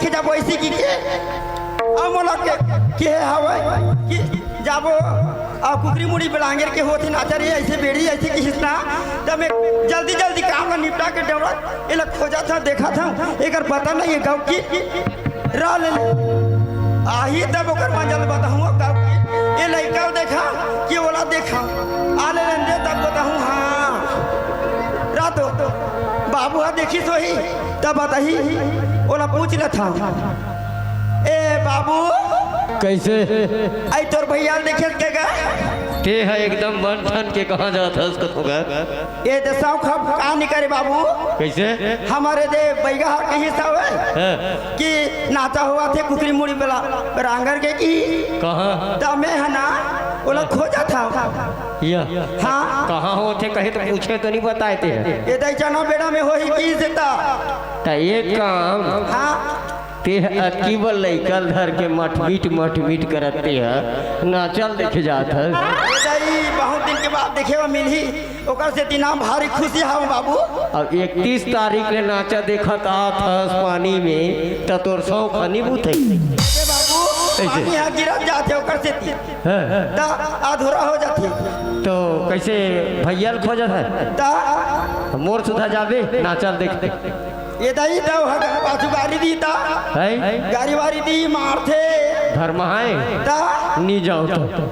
देखे जाबो ऐसी की के मोला के हवे कि जाबो कुकरी मुड़ी बलांगेर के होती नाचर ऐसे बेड़ी ऐसे कि हिस्सा तब मैं जल्दी जल्दी काम ला निपटा के डेवड़ा ये खोजा था देखा था एक पता नहीं है गाँव की रह ले आही तब ओकर मंजल बताऊँ गाँव की ये लड़का देखा कि ओला देखा आ ले दे तब बताऊँ हाँ रात बाबू हा देखी तो ही तब बताही ओला पूछ ले था ए बाबू कैसे आई तोर भैया देखे के गा ते है एकदम बन ठन के कहाँ जाता उसको तो ये दसाव खब कहाँ निकले बाबू कैसे हमारे दे बैगा कहीं सब कि नाचा हुआ थे कुकरी मुड़ी बेला रांगर के की कहाँ तब मैं है ना ओला खोजा था या हाँ कहाँ होते कहे तो पूछे तो नहीं बताए थे ये दैचना बेड़ा में हो ही की देता एक काम हाँ ते अकीबल लइकल धर के मठ करते है नाचल देखे जात है बहुत दिन के बाद देखे मिली ओकर से दिना भारी खुशी हम बाबू अब 31 तारीख ले नाचा देखा था पानी में तो तोर सौ खनी बूथे बाबू पानी यहाँ गिरत जाते ओकर से अधूरा हो जाती तो कैसे भैया खोजत है मोर सुधा जाबे नाचल देखते ये दही तो पाछू गाड़ी दी ता गाड़ी वाड़ी दी मारते धर्म है ता नी जाओ तो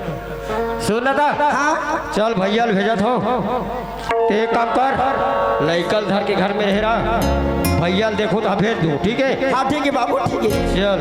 सुन दा हाँ चल भैया भेजत हो ते काम कर लइकल धर के घर में रह भैया देखो तो भेज दू ठीक है हाँ ठीक है बाबू ठीक है चल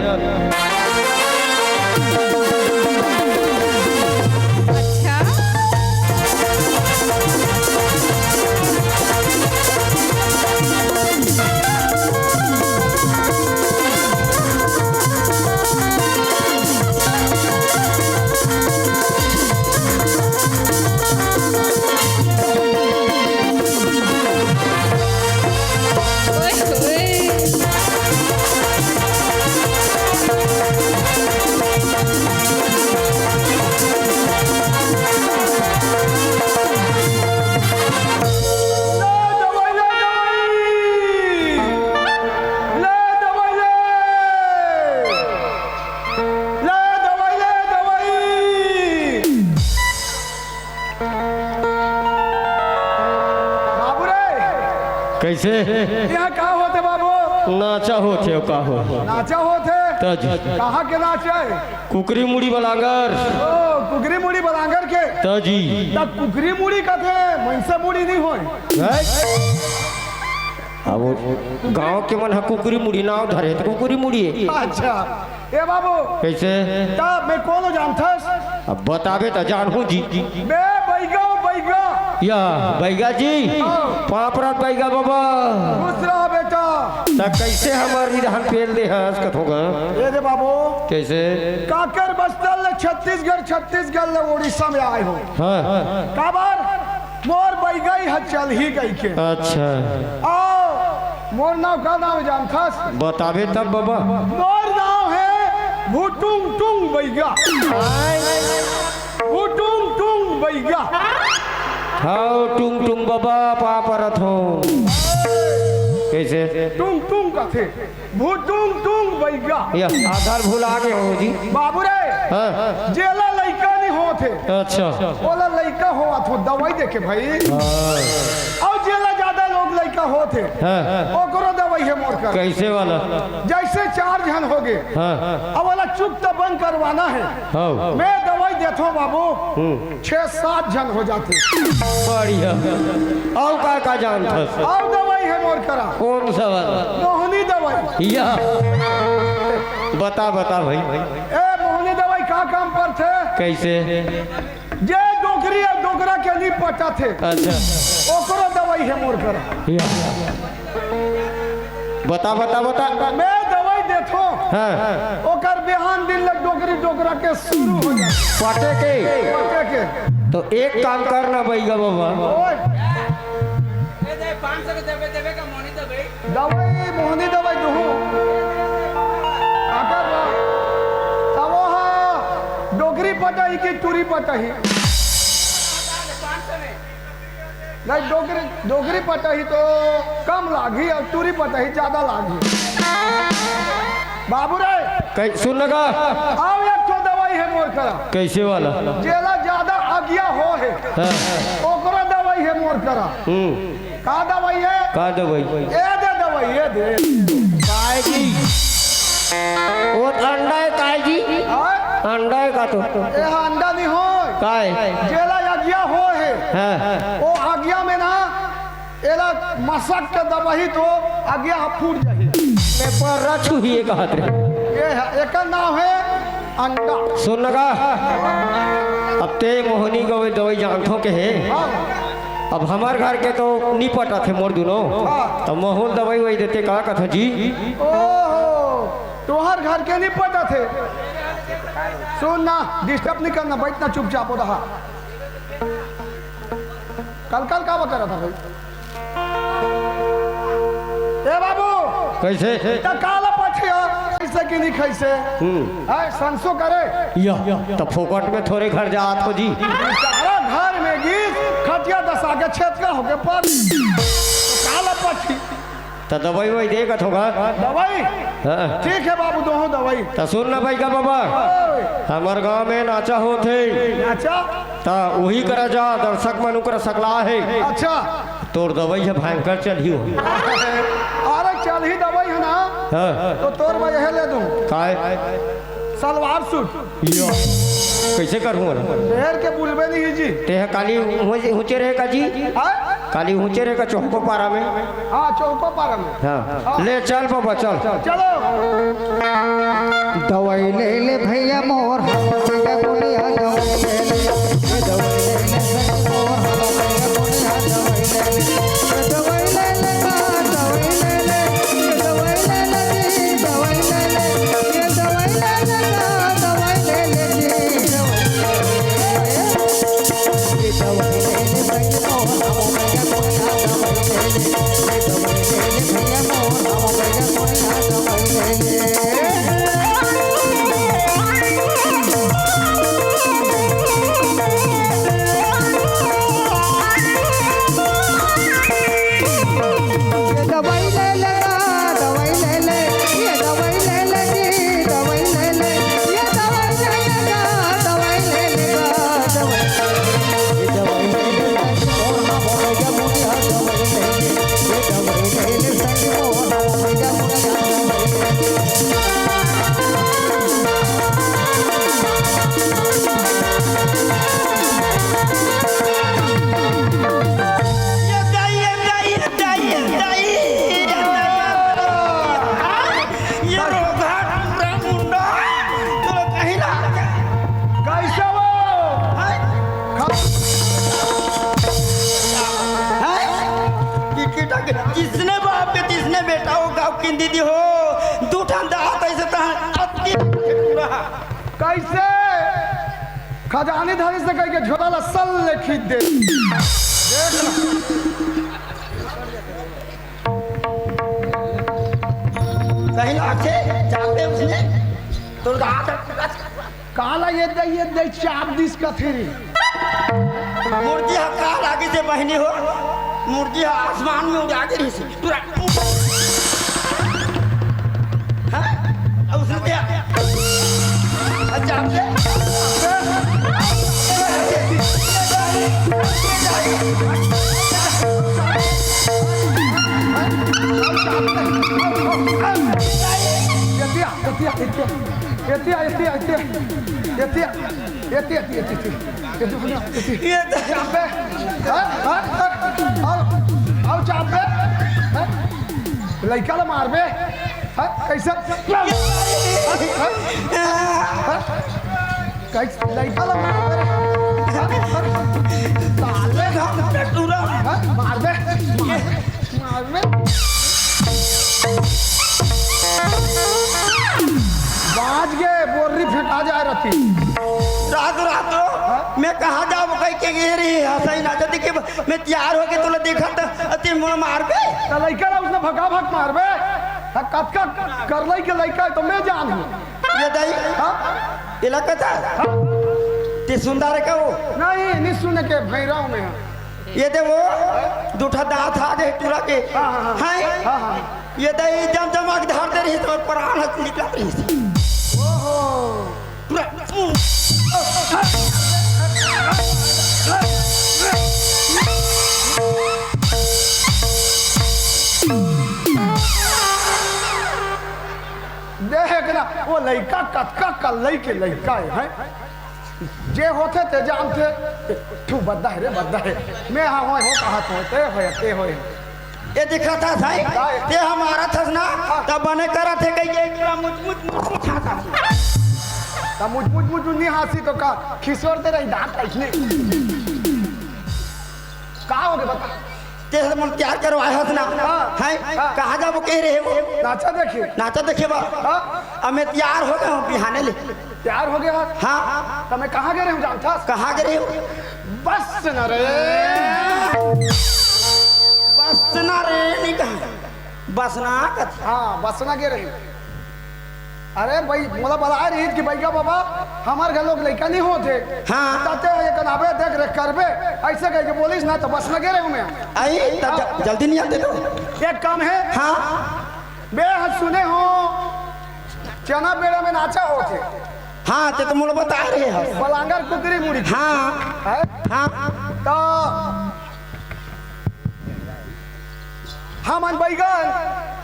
कैसे यहाँ कहाँ होते बाबू नाचा होते का हो नाचा होते तज कहाँ के नाचे कुकरी मुड़ी बलांगर ओ कुकरी मुड़ी बलांगर के तजी तब कुकरी मुड़ी का थे मनसा मुड़ी नहीं होए अब गांव के मन कुकरी मुड़ी नाव धरे तो कुकरी मुड़ी अच्छा ए बाबू कैसे तब मैं कौन जानता अब बताबे तो जानू जी बे बैगा बैगा या बैगा जी पापरात बैगा बाबा खुश रहो बेटा तब कैसे हमार विधान फेल दे हंस कत होगा ये दे बाबू कैसे काकर बस्तर छत्तीसगढ़ ले उड़ीसा में आए हो हाँ काबर मोर बैगा ही चल ही गई के अच्छा आओ मोर नाम का नाम जानता बताबे तब बाबा मोर नाम है भूटुंग टुंग बैगा भूटुंग टुंग बैगा हाँ टुंग टुंग बाबा पापरत हो कैसे टुंग टुंग का थे भूटुंग टुंग बैगा या आधार भूल आगे हो जी बाबू रे हाँ जेला लइका नहीं हो थे अच्छा ओला लइका हो तो दवाई देखे भाई और जेला ज्यादा लोग लइका हो थे ओकरो दवाई है मोर कर कैसे वाला जैसे 4 जन हो गए अब वाला चुप तो बंद करवाना है मैं दवाई देता हूँ बाबू 6-7 जन हो जाते बढ़िया और का जानता और दवाई है मोर करा कौन सा वाला मोहनी दवाई या बता भाई ए मोहनी दवाई का काम पर थे कैसे जे डोकरी और डोकरा के नहीं पटा थे अच्छा ओकरो दवाई है मोर करा या बता मैं दवाई देथो हाँ ओकर बिहान दिन लग डोकरा के शुरू हो जाए पटे के तो एक काम करना बैगा बाबा दवाई मोहनी दवाई दूँ डोगरी पटाही की टूरी पटाही नहीं डोगरी पटाही तो कम लागी और टूरी पटाही ज्यादा लागी बाबू रे सुन लगा आओ एक तो दवाई है मोर करा कैसे वाला जेला ज्यादा आज्ञा हो है ओकरा दवाई है मोर करा का दवाई है का दवाई ये दे दवाई ये दे काय जी वो अंडा है काय जी अंडा है का तो ये अंडा नहीं हो काय जेला आज्ञा हो है हाँ वो आज्ञा में ना एला मसक के दवाई तो आज्ञा फूट जाए मैं पर रखू ही एक हाथ रे ये एक नाम है अंडा सुन लगा अब ते मोहनी गवे दवाई जानथो के है अब हमार घर के तो नहीं पटा थे मोर दोनों तो मोहन दवाई वही देते का कथा जी ओहो तुम्हार घर के नहीं पता थे सुन ना डिस्टर्ब नहीं करना बैठना चुपचाप रहा कल का बता रहा था भाई ए बाबू कैसे काला पठिया कैसे कि नहीं कैसे संसो करे या तो फोकट में थोड़े घर जा तो जी सारा घर में गीत खटिया दसा के छेद का होके पर काला पठी तो दवाई वही देगा होगा दवाई ठीक है बाबू दोनों दवाई तो सुन ना भाई का बाबा हमार गांव में नाचा होते अच्छा तो वही करा जा दर्शक मनु कर सकला है अच्छा तोर दवाई है भयंकर चली हो अरे चल ही दवाई है ना तो तोर मैं यह ले दूं काय सलवार सूट कैसे करूँ शहर के बुलबे नहीं जी ते काली ऊंचे रहेगा जी काली ऊंचे रहेगा चौको पारा में हाँ चौको पारा में हाँ ले चल बाबा चल चलो दवाई ले ले भैया मोर भैया बोले आ दवाई ले ले दवाई ले ले भैया मोर भैया बोले आ दवाई ले ले दवाई ले ले दवाई ले ले दवाई ले ले ये दवाई ले ले दवाई ले ले जी दवाई ले ले भैया मोर भैया बोले आ दवाई ले ले दवाई ले ले भैया मोर भैया बोले आ दवाई ले ले जिसने बाप के जिसने बेटा हो गाँव की दीदी हो दूठा दात ऐसे कैसे खजानी धनी से कह के झोला सल लिखी दे कहीं लाके जाते उसने तो काला ये दे चाप दिस कथेरी मूर्ति काल आगे से बहनी हो मूर्ति आसमान में उड़ा के रही पूरा उसने क्या अच्छा लड़का ला मारबे कैसे लड़का ला मारबे मारबे मारबे बाज गए बोर्री फेंका जा रही रात मैं कहा जाऊँ कहीं के गे रही हंसाई ना जल्दी के मैं तैयार हो के तुला देखा था अति मुड़ मार बे लड़का ला उसने भगा भग मार बे कत का कर लाई के लड़का तो मैं जान हूँ ये दाई इलाका था ते सुंदर का वो नहीं सुन के भैरव में ये दे वो दूठा दांत आ गए टूरा के हाँ ये तो जम जमा के धर दे रही तो प्राण निकल रही देख ना वो लड़का कतका का लड़के लड़का है जे होते ते जानते तू बद्दा है रे बद्दा है मैं हाँ हो कहा ते हो ये दिखा था भाई ते हमारा था ना तब बने करा थे कहीं एक मुझ मुझ मुझ खाता तब मुझ नहीं हासी तो का खिसोर तेरा दांत ऐसने कहाँ हो गए बता ते मन तैयार करवाया था ना है कहाँ जाबो कह रहे हो नाचा देखे बा अब मैं तैयार हो गया हूँ बिहाने ले तैयार हो गया हाँ तो मैं कहाँ गए हूँ जानता कहाँ गए हो बस न रे बसना रे नहीं कहा बसना कथ हाँ बसना के रही अरे भाई मोला बता रही कि भैया बाबा हमारे घर लोग लड़का नहीं होते हाँ ताते ये कनाबे देख रेख करबे ऐसे कह के बोलिस ना तो बस लगे रहे मैं आई जल्दी नहीं आते तो एक काम है हाँ बेहद सुने हो चना बेड़ा में नाचा होते हाँ ते तो मुझे बता रहे हो बलांगर कुकरी मुड़ी हाँ है हाँ तो हम बैगन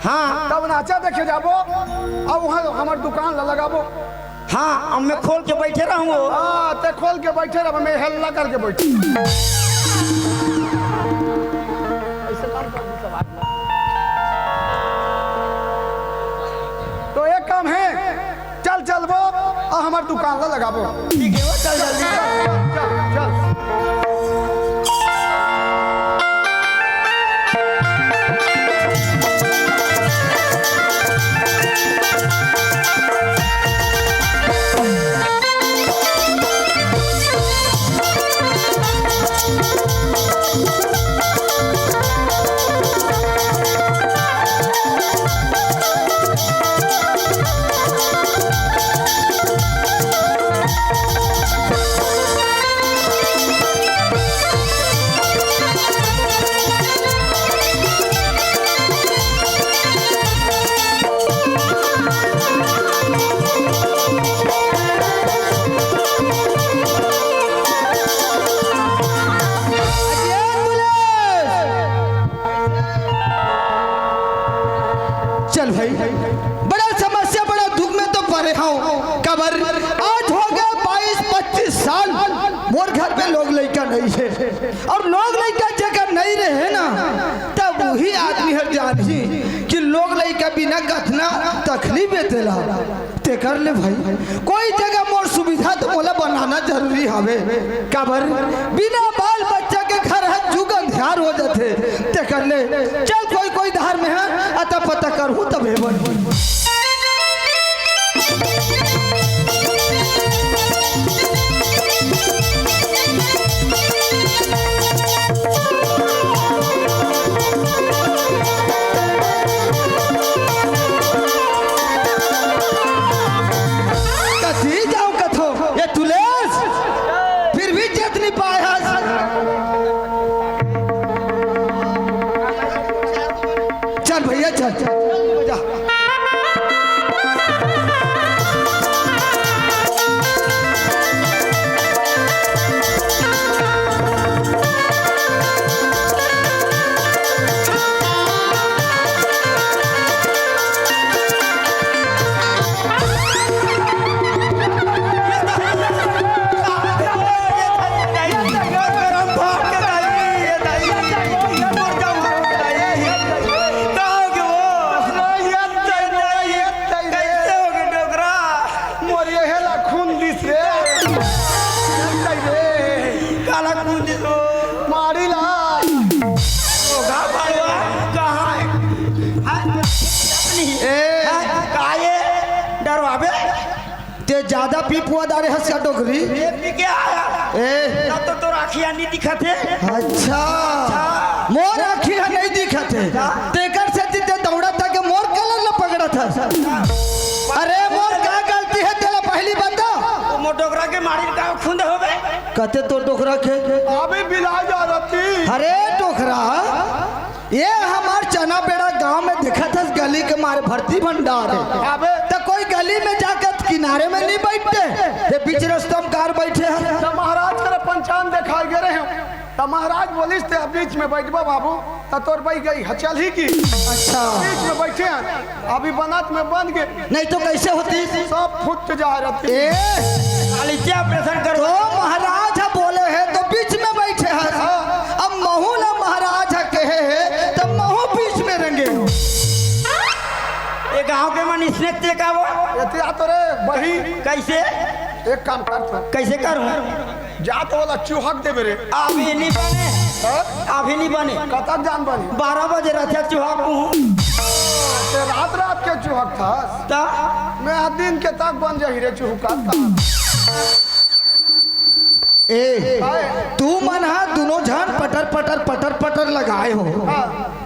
हाँ तब नाचा देखे जाबो अब वहाँ हमार दुकान लगाबो हाँ अब मैं खोल के बैठे रहूँ हाँ ते खोल के बैठे रह मैं हेल्ला करके बैठी ऐसे काम कर दी सब आज। तो एक काम है चल वो और हमार दुकान ला लगाबो ठीक है वो चल जल्दी चल चल भाई बड़ा समस्या बड़ा दुख में तो परे हूँ कबर आज हो गया 22-25 साल मोर घर पे लोग लड़का नहीं है और लोग लड़का जगह नहीं रहे ना तब वही आदमी है जानी कि लोग लड़का बिना कथना तकलीफ देला ते कर ले भाई कोई जगह मोर सुविधा तो मोला बनाना जरूरी हवे कबर बिना बाल बच्चा के घर है जुग अंधियार हो जाते ते कर ले चल कोई धार में है अतः पता करूँ तब है बन कथी जाऊं कथो ये तुलेस फिर भी जीत नहीं पाया चल भैया चल जा ते ज्यादा पी पुआ दारे हंस का टोकरी तब तो राखिया नहीं दिखा थे अच्छा मोर आखिया नहीं दिखा थे तेकर से ते दौड़ा था के मोर कलर न पकड़ा था अरे मोर क्या गलती है तेरा पहली बंदा वो डोकरा के मारी का खुंद हो गए कहते तो टोकरा के अभी बिला जा रही अरे टोकरा ये हमार चना बेड़ा गांव में देखा था गली के मारे भर्ती भंडार है। अबे तो कोई गली में जाकर किनारे में नहीं बैठते, ये बीच रास्ता में कार बैठे हैं। तो महाराज करे पंचांग दिखाई गए रहे तो महाराज बोलिस थे बीच में बैठबा बाबू तो तोर बैठ गई हचल ही की। अच्छा बीच में बैठे हैं अभी बनात में बन गए नहीं तो कैसे होती? सब फुट जा रहती। ए खाली क्या ऑपरेशन कर तो महाराज बोले है तो बीच में बैठे हैं। अब महू ना महाराज कहे है तो महू बीच में रंगे हो। ये गांव के मन इसने ते का वो एतिया तो रे बही कैसे एक काम कर तू कैसे करूं? जा तो वाला चूहक दे बेरे अभी नहीं बने, अभी नहीं बने। कतक जान बनी 12 बजे रहते चूहा को ते रात रात के चूहक था ता मैं दिन के तक बन जा हीरे चूहका ए तू मन हा दोनों जन पटर पटर पटर पटर लगाए हो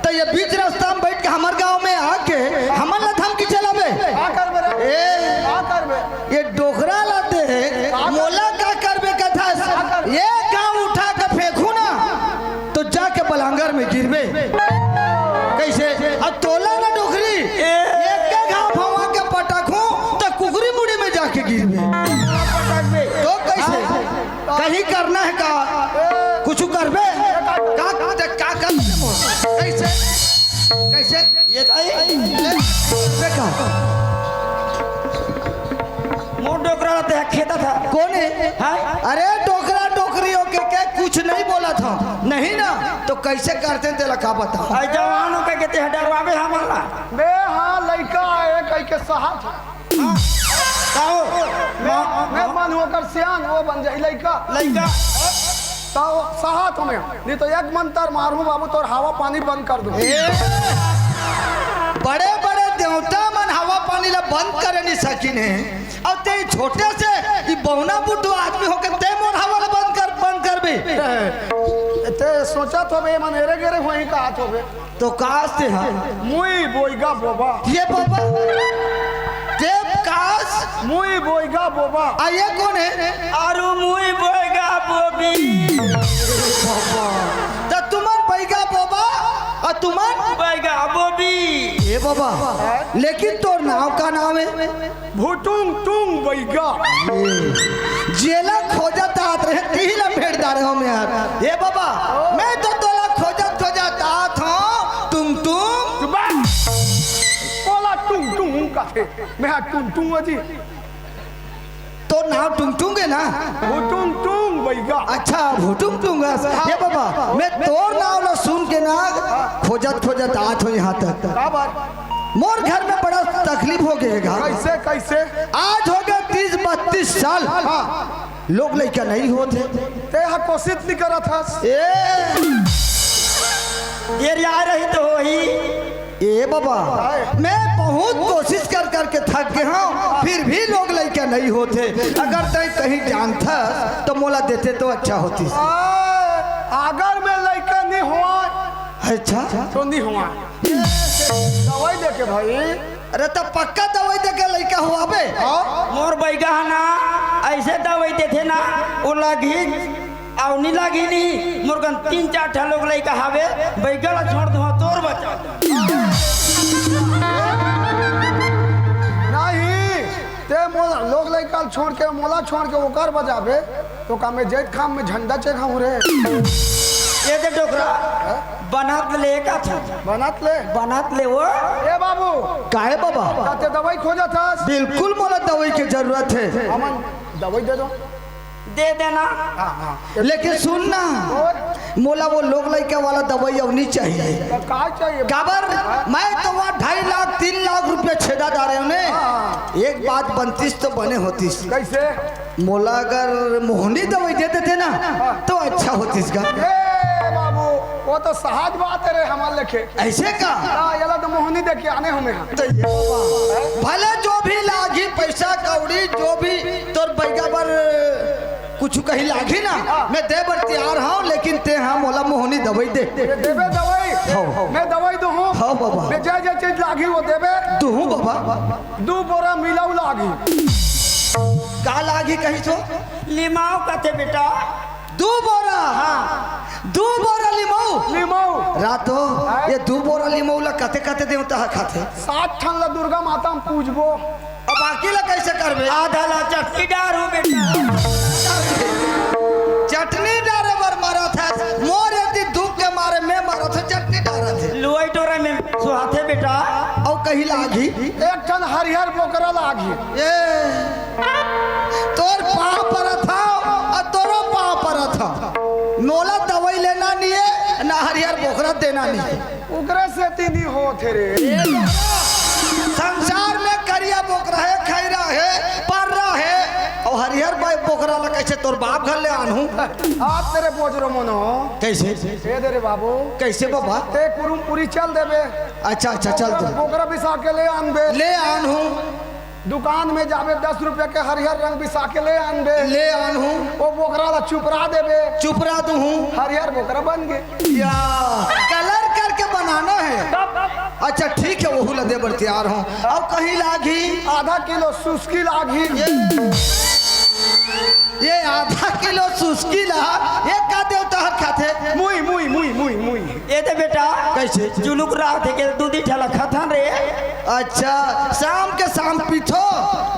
तो ये बीच रास्ता में बैठ के हमारे गांव में आके हमन ला धमकी चलावे। का कर बेरे ए का कर बे ये डोकरा लाते मोला का करबे कथा ये गांव उठा के फेंकू ना तो जाके बलांगर में गिरबे कैसे? अब तोला ना डोकरी एक के घाव भवा के पटकू तो कुकरी मुड़ी में जाके गिरबे तो कैसे? कहीं करना है का कुछ करबे का कैसे कैसे ये देखा मोर डोकरा रहते है खेता था कौन है? हाय अरे डोकरा डोकरियों के कुछ नहीं बोला था नहीं ना तो कैसे करते तेला का बता? आई जवानों के कहते हैं डरवावे हमारा बे हाँ लड़का है कई के सहात ताओ मैं मन होकर सियान वो बन जाए लड़का लड़का तो सहात में नहीं तो एक मंत्र मारू बाबू तो हवा पानी बंद कर दो। बड़े बड़े देवता मन हवा पानी ला बंद करे नहीं सकिन है और ते छोटे से ये बहुना बुद्धू आदमी होकर ते मोर हवा ला बंद कर भी ते सोचा तो बे मन एरे गेरे वहीं का हाथ हो बे तो काश से हाँ मुई बोईगा बोबा ये बाबा देव काश मुई बोईगा बोबा ये कौन है? आरु मुई बोएगा बोबी तो तुम्हार बैगा बाबा और तुम्हार बोएगा बोबी ये बाबा लेकिन तोर नाम का नाम है भुटुंग टुंग बोईगा जेला खोजत आत रहे तीला भेड़दार हो में यार। ये बाबा मैं तो तोला खोजत आत हूं तुम बोला टुंग टुंग का थे मैं हाँ टुंग टुंग अजी तो नाम टुंगटुंग है ना? भुटुंग टुंग बोईगा अच्छा भुटुंग ये बाबा मैं तोर नाम ना सुन के ना खोजत आत हो यहाँ तक। का बात मोर घर में बड़ा तकलीफ हो गएगा। कैसे कैसे आज हो गए 30-32 साल लोग लड़का नहीं होते ते हा कोशिश नहीं करा था देर आ रही तो ही ए बाबा मैं बहुत कोशिश करके थक गया हूँ फिर भी लोग लड़का नहीं होते। अगर तय कहीं जानता तो मोला देते तो अच्छा होती। अगर मैं लड़का नहीं हुआ अच्छा तो नहीं हुआ दवाई दे के भाई अरे तो पक्का दवाई दे के लड़का हुआ बे मोर बैगा ना ऐसे दवाई देते ना वो लगी और नहीं लगी नहीं मुर्गन 3-4 ठा लोग लड़का हवे बैगा ला छोड़ दो तोर बचा नहीं ते मोला लोग लड़का छोड़ के मोला छोड़ के ओकर बजाबे तो का मैं जैत खाम में झंडा चेखा हूँ रे ये दे डोकरा बनात ले का था बनात ले वो ए बाबू काहे बाबा ते दवाई खोजा था बिल्कुल मोला दवाई की जरूरत है अमन दवाई दे दो दे देना लेकिन सुनना मोला वो लोग लड़का वाला दवाई अब नहीं चाहिए। तो का चाहिए काबर मैं तो वहाँ 2.5 लाख 3 लाख रुपया छेदा डाले उन्हें एक बात बनतीस तो बने होतीस कैसे मोला अगर मोहनी दवाई दे देते ना तो अच्छा होतीस का। ए बाबू वो तो सहज बात है रे हमारे लेके ऐसे का ये तो मोहनी दे के आने हमें भले जो भी लागी पैसा कौड़ी जो भी तोर बैगा पर कुछ कहीं लागी ना मैं दे बर तैयार हूँ लेकिन ते हाँ मोला मोहनी दवाई दे देबे दवाई मैं दवाई दू हूँ हाँ बाबा मैं जय चीज लागी वो देबे तू हूँ बाबा 2 बोरा मिलाऊ लागी का लागी कहीं तो लिमाओ का थे बेटा 2 बोरा हाँ दू बोरा लिमऊ लिमऊ रातो ये दू बोरा लिमऊ ला कते कते देवता है खाते 7 ठन ला दुर्गा माता में पूजबो। अब बाकी ला कैसे करबे आधा ला चटनी डारू बेटा चटनी डारे बर मारा था मोर यदि दुख के मारे में मारा था चटनी डारा थे लुआई टोरा में सुहाते बेटा और कहीं लागी 1 ठन हरिहर बोकरा लागी। ये तोर पाँव पर था और तोरो पाँव पर था मोला दवाई लेना नहीं है ना हरिहर बोखरा देना नहीं है उगरे से तीनी हो थे रे। संसार में करिया बोकरा है खैरा है पर्रा है और हरिहर भाई बोकरा ला कैसे तोर बाप घर ले आनू आप तेरे पोजरो मनो कैसे दे दे रे बाबू कैसे बाबा ते कुरुम पूरी चल देबे। अच्छा अच्छा चल दे बोकरा बिसा के ले आनबे। ले आनू दुकान में जाबे 10 रुपया के हरिहर रंग बिसा के ले आनबे। ले आनू वो बोकरा ला चुपरा देबे। चुपरा दू हरिहर बोकरा बन गए। या कलर करके बनाना है। अच्छा ठीक है वहू लदे बर तैयार हूँ। अब कहीं लागी आधा किलो सुस्की लागी। ये आधा किलो सुस्की ला ये का देवता हर खाते मुई मुई मुई मुई मुई ये दे बेटा कैसे जुलुक रहा थे के दूधी ठेला खथन रे। अच्छा शाम के शाम पीठो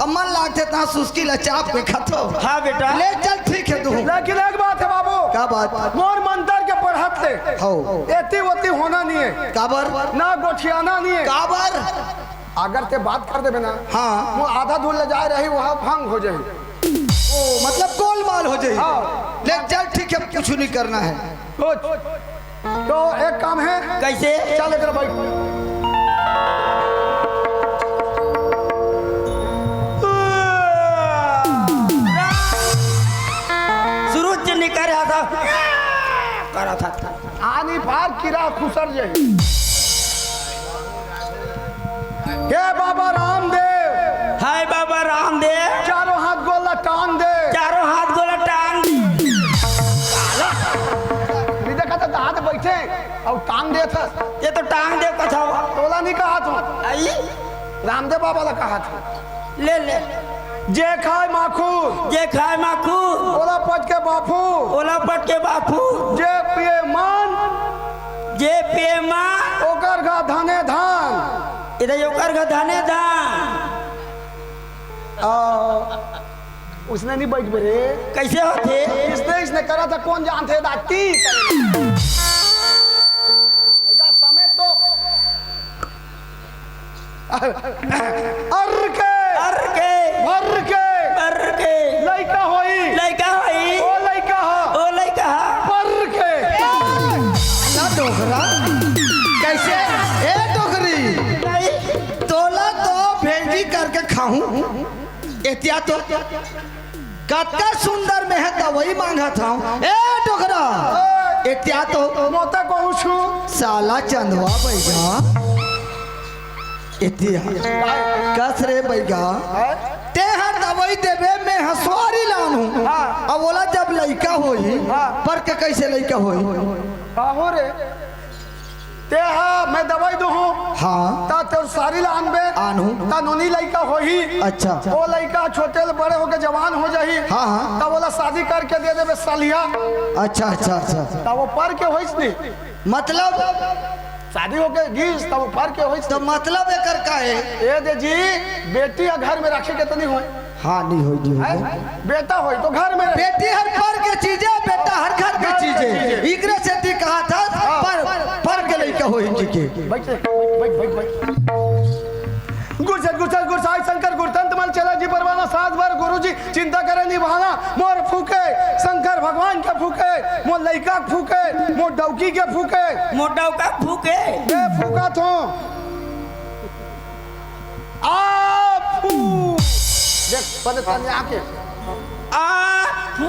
मन लागते ता सुस्की ला चाप के खातो। हाँ बेटा ले चल ठीक है तू लेकिन एक बात है बाबू क्या बात मोर मंतर के पढ़त ले हो एती वती होना नहीं है काबर ना गोठियाना नहीं है। काबर अगर ते बात कर देबे ना हाँ वो आधा दूर ले जाए रही वहाँ भंग हो जाए। ओ मतलब गोलमाल हो जाए। हाँ। ले चल ठीक है कुछ नहीं करना है। कुछ तो एक काम है कैसे चल इधर भाई शुरू से निकल रहा था करा था आनी फार किरा खुसर जाए। हे बाबा रामदेव हाय बाबा रामदेव चारों हाथ गोला टांग दे। चारों हाथ गोला टांग नहीं देखा था दांत बैठे और टांग दे था। ये तो टांग देव का था तोला नहीं कहा था आई रामदेव बाबा ने कहा था। ले ले जे खाए माखू जे खाए माखू ओला पच के बापू ओला पट के बापू जे पिए मान जे पे माँ ओकर का धाने धान। इधर योकर का धाने धान उसने नहीं बैठ रे कैसे होते इसने करा था कौन जानते दाती समय तो अर के भर के लइका होई लइका होई ओ लइका हा ओ लइका पर के ना डोकरा कैसे ए डोकरी तोला तो भेंडी करके खाऊं एतिया तो कत्ता सुंदर में है दवाई मांगा था ए डोकरा एतिया तो मोता को छू साला चंदवा बैगा एतिया कस रे बैगा ते हर दवाई देवे मैं हसवारी लानू अब बोला जब लइका होई पर के कैसे लइका होई हो रे ते हा मैं दवाई दू हाँ ता तेर सारी लान बे आनू ता नोनी लइका होही। अच्छा वो लइका छोटे ले बड़े होके जवान हो जाही। हाँ हाँ ता बोला शादी करके दे देबे सालिया अच्छा अच्छा अच्छा ता वो पर के होइस नी मतलब शादी होके गीस ता वो पर के होइस। तो मतलब एकर का है ए दे जी बेटी घर में रखे के तो नहीं होई हाँ नहीं होई नहीं होई बेटा होई तो घर में रहे। बेटी हर पर के चीज है बेटा हर घर के चीज है इकरे से ती कहा था पर के लइका होई जी के बैठ गुरसाई शंकर गुरतंत मल चला जी परवाना सात बार गुरुजी चिंता करे निभाना मोर फूके शंकर भगवान के फूके मोर लइका के फूके मोर डौकी के फूके मोटाव का फूके मैं फूका तो आ फू देख पहले तने आके आ फू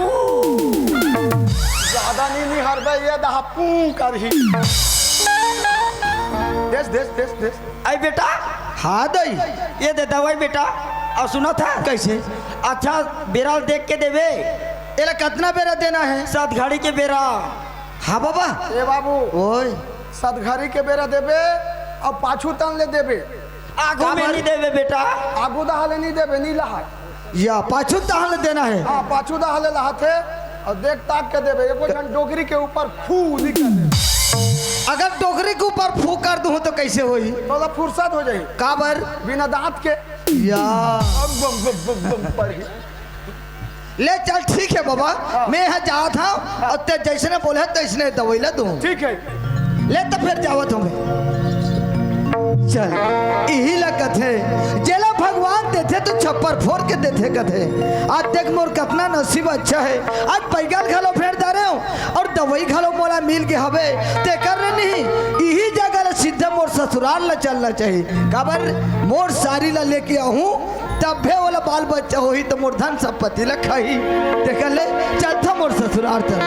ज्यादा नहीं हरबे ये दहपू करही देश देश देश देश आई बेटा हाँ दई ये दे दवाई बेटा और सुना था कैसे अच्छा बेरा देख के देवे एला कितना बेरा देना है 7 घड़ी के बेरा हाँ बाबा ए बाबू ओए सदघरी के बेरा देबे और पाछू तन ले देबे आगू में नहीं देवे बेटा आगू दहाले नहीं देबे नहीं लहा या पाछू तहल देना है हाँ पाछू दहाले लहाते और देख ताक के देवे एगो जन डोगरी के ऊपर फू लिख के दे। अगर टोकरी के ऊपर फू कर दूं तो कैसे होई? थोड़ा फुर्सत हो जाई काबर बिना दांत के या बम बम बम बम पर ही। ले चल ठीक है बाबा, मैं यहाँ जा था और ते जैसने बोले तैसने दवैला दूं। ठीक है ले तो फिर जावत हमें चल यही लगत है जेला भगवान देते तो छप्पर फोड़ के देते कथे। आज देख मोर कितना नसीब अच्छा है, आज पैगल घलो फेर जा रहे हो और दवाई घलो मोला मिल के हवे ते कर रहे नहीं। यही जगह सीधा मोर ससुराल ला चलना चाहिए, काबर मोर सारी ला लेके आहूँ तब भी वाला बाल बच्चा हो ही तो मोर धन संपत्ति ला खाई। देख ले चल था मोर ससुराल चल।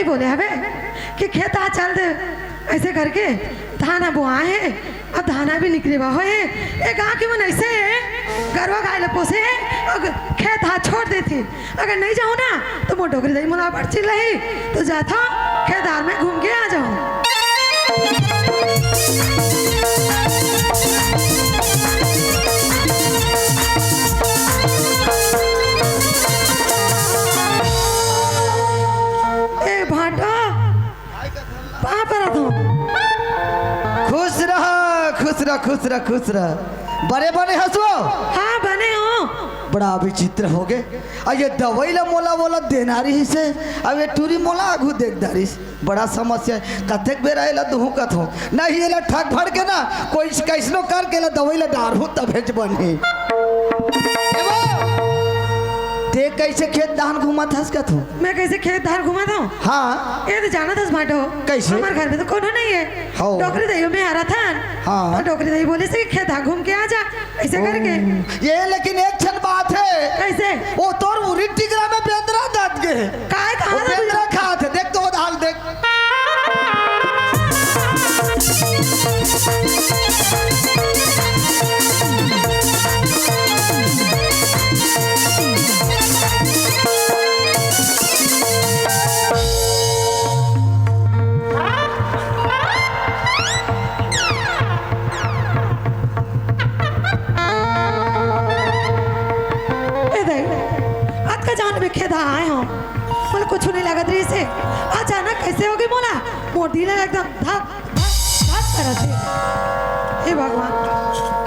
बोले हवे कि खेत आ चल दे ऐसे करके धाना बुआ है और धाना भी निकले हुआ है। एक गाँव की मन ऐसे गरवा गाय पोसे है और खेत हाथ छोड़ देती। अगर नहीं जाऊँ ना तो मोर डोकरी दही मुला पड़ चिल रही तो जाता खेदार में घूम के आ जाऊँ। खुश रह बड़े बने हंसो। हाँ बने हो। बड़ा विचित्र हो गए। अब ये दवाई ला मोला बोला देनारी ही से अब ये टूरी मोला आगू देखदारी बड़ा समस्या है। कथेक बेर आएला दुहू कथ हो नहीं ये ला ठग फड़ के ना कोई कैसनो कर के ला दवाई ला डार हो तब भेज बनी। देख कैसे खेत धान घुमा था इसका तू। मैं कैसे खेत धान घुमा था? हाँ ये तो जाना था बाटो। कैसे? हमारे घर में तो कोनो नहीं है। डोकरी दही में आ रहा था। हाँ डोकरी दही बोले से खेत धान घूम के आ जा ऐसे करके। ये लेकिन एक क्षण बात है। कैसे? वो तोर उरी टिकरा में बेंदरा दाद के काय कहा था? बेंदरा खा थे देख तो हाल देख। आए हो बोले कुछ नहीं लगा रही से अचानक कैसे हो गई बोला मोटी लगा एकदम धक धक कर रहे थे। हे भगवान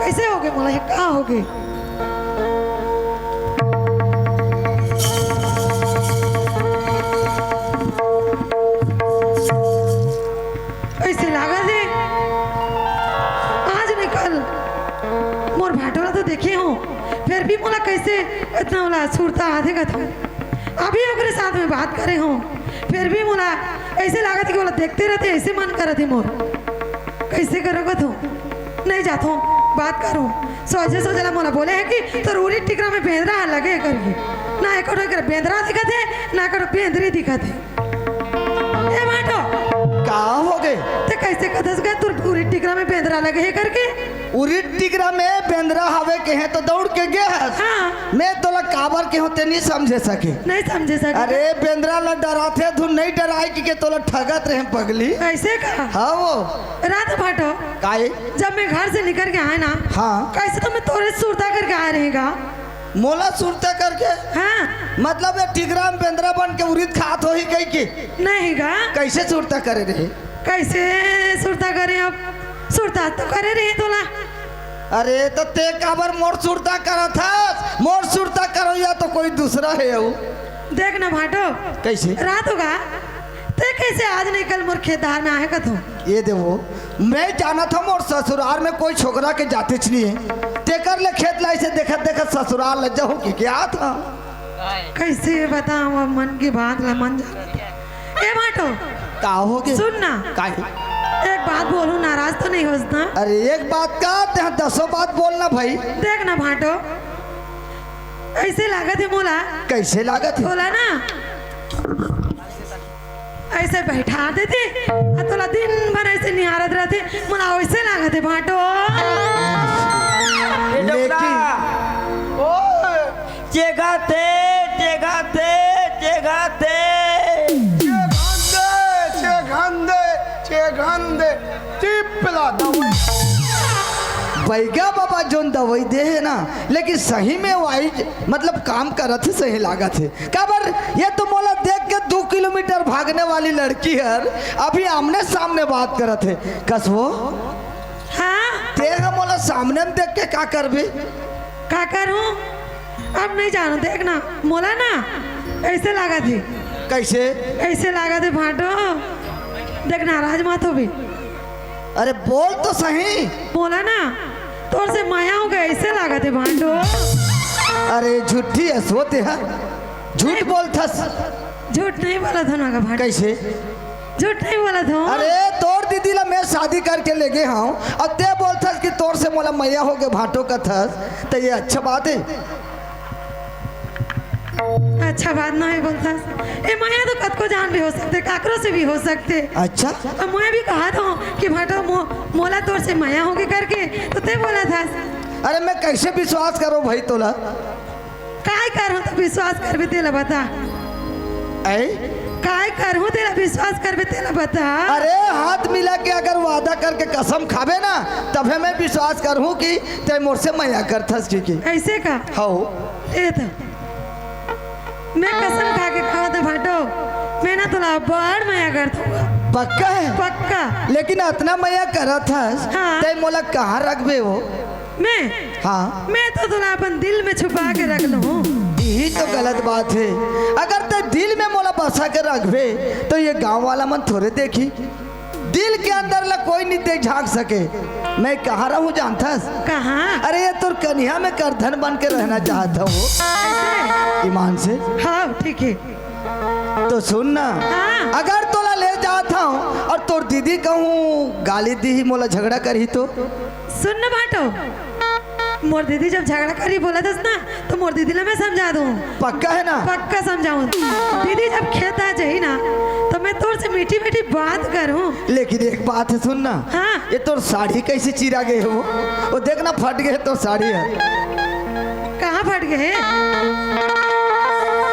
कैसे हो गए बोला ये कहाँ हो गई? ऐसे लगा थे आज नहीं कल मोर भाटोला तो देखे हो फिर भी बोला कैसे इतना बोला सुरता आधे का था। अभी ओकरे साथ में बात करे हो फिर भी मोला ऐसे लगा थी कि बोला देखते रहते ऐसे मन कर रहे मोर कैसे करोगे तो नहीं जाता बात करो सोचला मोला बोले है कि तो रूरी टिकरा में बेंदरा लगे करके ना एक बेंदरा दिखा थे ना करो बेंदरी दिखा थे। ए माटो कहाँ हो गए ते कैसे कदस गए तू रूरी टिकरा में बेंदरा लगे है करके? उरी टिकरा में बेंदरा हवे के हैं तो दौड़ के गए है। हाँ। मैं तो ला काबर के होते नहीं समझे सके। नहीं समझे सके। अरे बेंदरा ला डराते धुन नहीं डराए कि तो ला ठगत रहे पगली। ऐसे का? हाँ वो रात भाटो काहे जब मैं घर से निकल के आए ना हाँ कैसे तो मैं तोरे सुरता करके आ रहेगा मोला सुरता करके। हाँ मतलब ये टिकरा में बेंदरा बन के उरीद खात हो ही गई की नहीं गा कैसे सुरता करे रहे? कैसे सुरता करे अब सुरता तो करे रही तोला। अरे तो ते काबर मोर सुरता करा था मोर सुरता करो या तो कोई दूसरा है वो। देख ना भाटो कैसे रात होगा ते कैसे आज नहीं कल मोर खेतदार में आएगा तू? ये देखो मैं जाना था मोर ससुराल में कोई छोकरा के जाते नहीं है ते कर ले खेत ला ऐसे देखत देखत ससुराल ले जाऊँ कि क्या था कैसे बताऊं अब मन की बात ला मन जा ए भाटो का हो गए सुन ना काहे एक बात बोलूं नाराज तो नहीं होस ना अरे एक बात का ते 10 बात बोलना भाई देख ना भाटो ऐसे लागत है मोला कैसे लागत है बोला ना ऐसे बैठा देते और तोला दिन भर ऐसे निहारत रहते मोला वैसे लागत है भाटो ए डोकरा ओए चेगा थे चे घंदे टिपला दवाई बैगा बाबा जोन दवाई दे है ना लेकिन सही में वाइट मतलब काम करत है सही लागत है काबर ये तो मोला देख के 2 किलोमीटर भागने वाली लड़की है अभी आमने सामने बात करत है कसवो हाँ देख मोला सामने में देख के का करबे का करूं अब नहीं जानो देखना मोला ना ऐसे लागत है कैसे ऐसे लागत है भाटो देख नाराज मत हो भी अरे बोल तो सही बोला ना तोर से माया हो गया ऐसे लागत है भाटो अरे झूठी है सोते है झूठ बोलथस झूठ नहीं बोला था ना का भाटो कैसे झूठ नहीं बोला था अरे तोर दीदी ला मैं शादी करके ले गए हूँ और ते बोलथस कि तोर से मोला मैया हो गए भाटो का थस तो ये अच्छा बात है अच्छा बात ना है बोलता ए माया तो कद को जान भी हो सकते काकरों से भी हो सकते अच्छा अब मैं भी कहा था कि भाटो मोला तोर से माया होगी करके तो ते बोला था अरे मैं कैसे विश्वास करूं भाई तोला काय कर तो विश्वास कर भी तेला बता ऐ काय कर तेला विश्वास कर भी तेला बता अरे हाथ मिला के अगर वादा करके कसम खावे ना तभी मैं विश्वास करूं कि ते मोर से मैया करथस की ऐसे का हो ए तो मैं कसम खा के खावा था भाटो मैं ना तुला बड़ माया कर दूंगा पक्का है पक्का लेकिन इतना मैया करत हस हाँ। ते मोला कहाँ रखबे हो मैं हाँ मैं तो तुला अपन दिल में छुपा के रख लूं यही तो गलत बात है अगर ते दिल में मोला बसा के रखबे तो ये गांव वाला मन थोड़े देखी दिल के अंदर ला कोई नहीं देख झांक सके मैं कहाँ रहूं जानथस कहाँ अरे ये तो कन्या में करधन बन के रहना चाहता हूँ ईमान से हाँ ठीक है तो सुन ना हाँ। अगर तोला ले जाता हूँ और तोर दीदी कहूँ गाली दी ही मोला झगड़ा करी तो सुन ना भाटो मोर दीदी जब झगड़ा करी बोला था ना तो मोर दीदी ने मैं समझा दूं पक्का है ना पक्का समझाऊं दीदी जब खेत आ जाई ना तो मैं तोर से मीठी मीठी बात करूं लेकिन एक बात है सुन ना हाँ। ये तोर साड़ी कैसे चिरा गए हो वो देखना फट गए तो साड़ी है कहाँ फट गए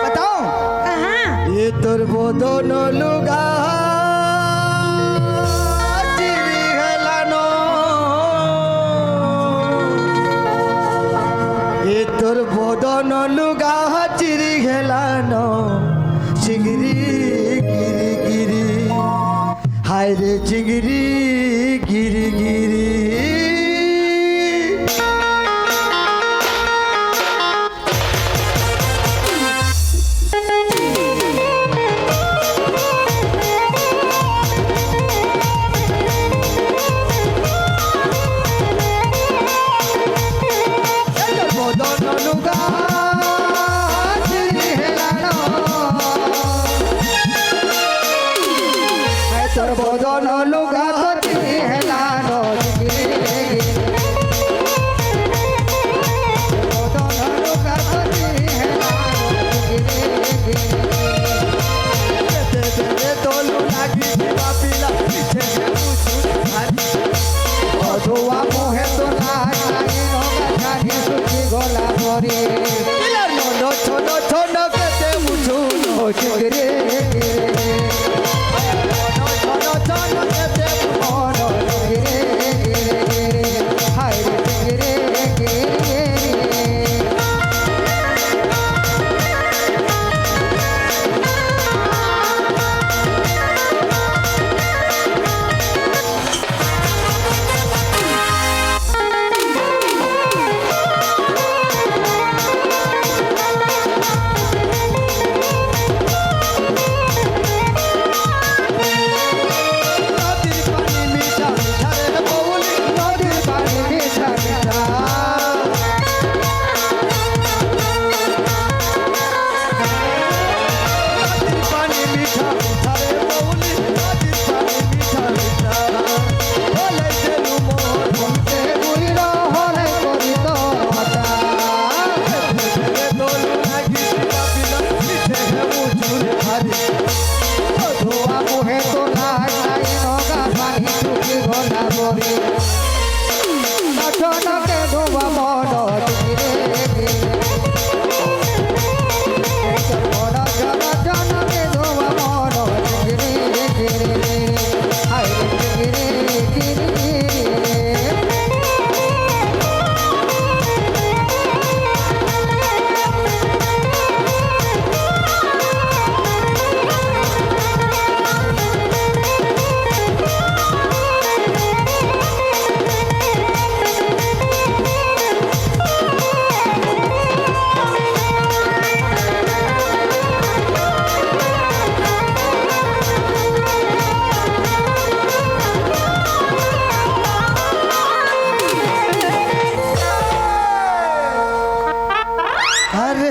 बताओ कहाँ ये तोर वो दोनों लुगा चिरी हलानो ये तोर वो दोनों लुगा चिरी हेलानो चिंगरी गिरी गिरी हाय रे चिंगरी गिरी गिरी धुआ मोहे तो ना गोला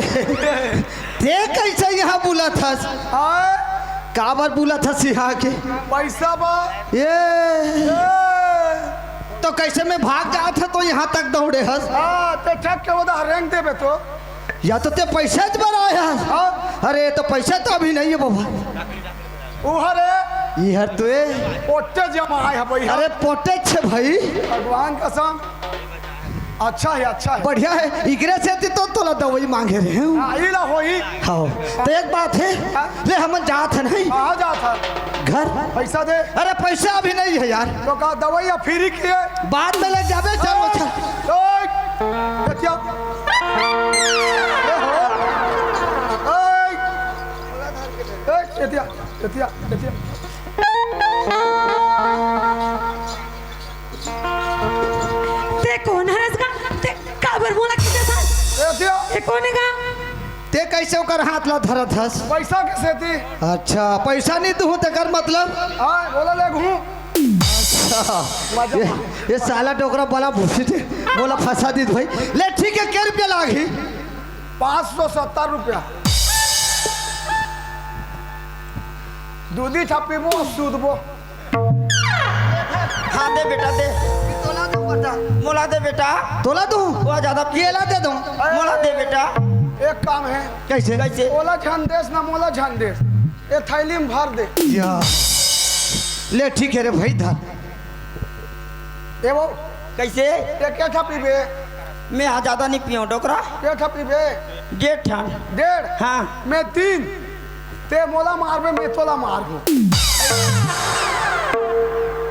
ते कैसे यहाँ बुला था आए का बार बुला था सिहा के पैसा बा ये ए, तो कैसे मैं भाग गया था तो यहाँ तक दौड़े हस हाँ ते ठक के वो रैंक देबे तो या तो ते पैसा ज बनाया हाँ अरे तो पैसा तो अभी नहीं है बाबा उहरे ये तुए पोटे जमा है भाई अरे पोटे छे भाई भगवान कसम अच्छा है बढ़िया है इकरे से तो तोला दवाई मांगे रहे हैं आइला होई हाँ तो एक बात है ले हम जात है नहीं कहाँ जा था घर पैसा दे अरे पैसा अभी नहीं है यार तो का दवाई या फ्री किए बाद में ले जाबे चल बच्चा ओए बेटिया ए हो ओए बेटिया ते कोण हरस का ते काबर बोला किती था बेटिया ते कोण है का ते कैसे ओकर हाथ ला धरत हस पैसा कैसे थी अच्छा पैसा नहीं दूँ तेकर मतलब हाँ बोला ले घूम ये साला डोकरा बड़ा भूसी थे बोला फंसा दी भाई ले ठीक है क्या रुपया लागी 570 रुपया दूधी छापी बो सूद बो हाँ दे बेटा दे तोला दो बता मोला दे बेटा तोला दूँ वो ज्यादा ये ला दे दूँ मोला दे बेटा एक काम है कैसे कैसे ओला झंडेस ना मोला झंडेस ये थैली में भर दे या ले ठीक है रे भाई धर ए वो कैसे ये क्या छापी बे मैं हाँ ज्यादा नहीं पियो डोकरा क्या छापी बे 1.5 ठान 1.5 हाँ मैं 3 ते मोला मार बे मैं तोला मार बो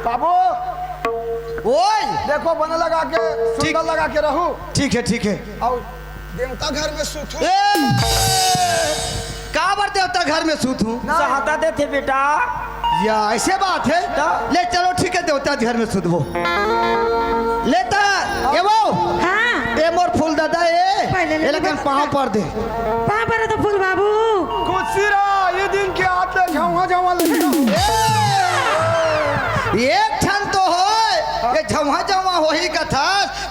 बाबू ओए देखो बना लगा के सुंदर लगा के रहू ठीक है और देवता घर में सुथू का बार देवता घर में सूत हूँ सहायता दे थे बेटा या ऐसे बात है ले चलो ठीक है देवता घर में सुधबो लेता ये वो हाँ ए मोर फूल दादा पहले ले ए लगन पाँव पर दे पाँव पर तो फूल बाबू खुशी रहा ये दिन के आते झवा झवा लगता एक ठन तो हो ये झवा झवा हो ही कथा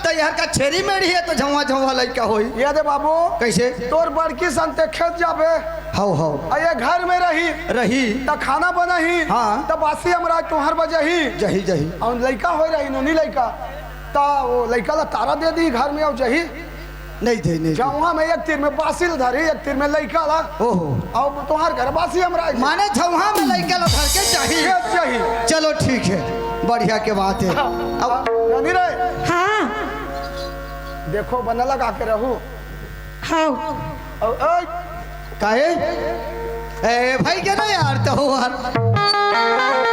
तो यार का छेरी मेरी है तो झवा झवा लड़का हो ये दे बाबू कैसे तोर बड़की संते खेत जाबे हाउ आ ये घर में रही त खाना बना ही हाँ। त बासी हमरा तुम्हार बजे ही जही और लड़का हो रही नोनी लड़का ता वो लड़का ला तारा दे दी घर में और जही नहीं जमुआ में एक तीर में बासिल धरी एक तीर में लड़का ला ओहो और तुम्हार घर बासी हमरा माने झवा में लड़का ला धर के चाहिए खेत चाहिए चलो ठीक है बढ़िया के बात है अब नोनी रे हाँ देखो बना लगा के रहू हाँ और काहे ए भाई क्या ना यार तो यार